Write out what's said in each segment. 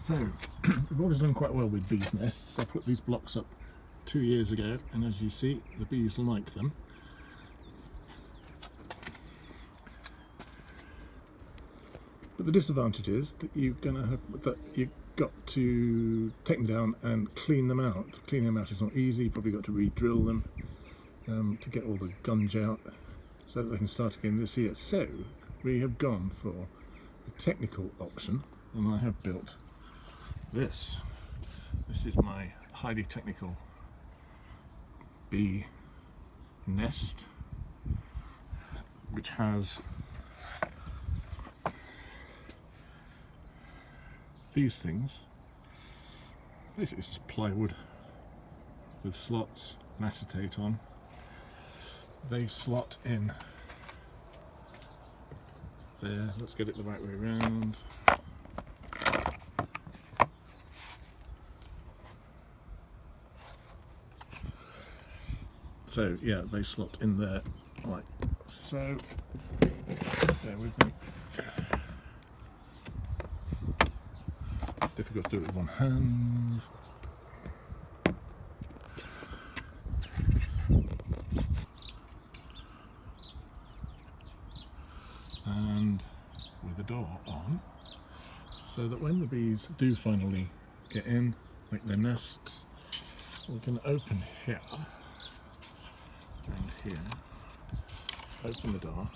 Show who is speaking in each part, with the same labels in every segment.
Speaker 1: So, we've always done quite well with bees' nests. I put these blocks up 2 years ago, and as you see, the bees like them. But the disadvantage is that you've got to take them down and clean them out. Cleaning them out is not easy. You've probably got to re-drill them to get all the gunge out so that they can start again this year. So we have gone for the technical option, and I have built this. This is my highly technical bee nest, which has these things. Basically it's just plywood with slots and acetate on. They slot in there. Let's get it the right way around. So yeah, they slot in there like so. Bear with me. Difficult to do it with one hand. And with the door on, so that when the bees do finally get in, make their nests, we can open here and here, open the door,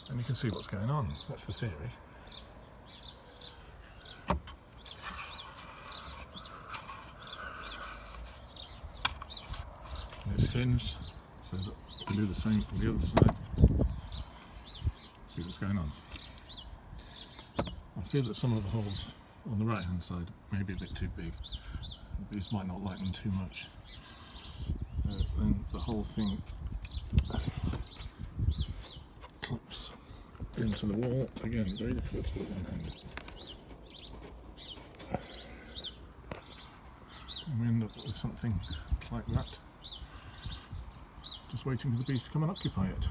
Speaker 1: and you can see what's going on. That's the theory. And it's hinged, so that you can do the same on the other side. See what's going on. I feel that some of the holes on the right hand side may be a bit too big. The bees might not like them too much. Then the whole thing clips into the wall. Again, very difficult to do with one hand. And we end up with something like that. Just waiting for the bees to come and occupy it.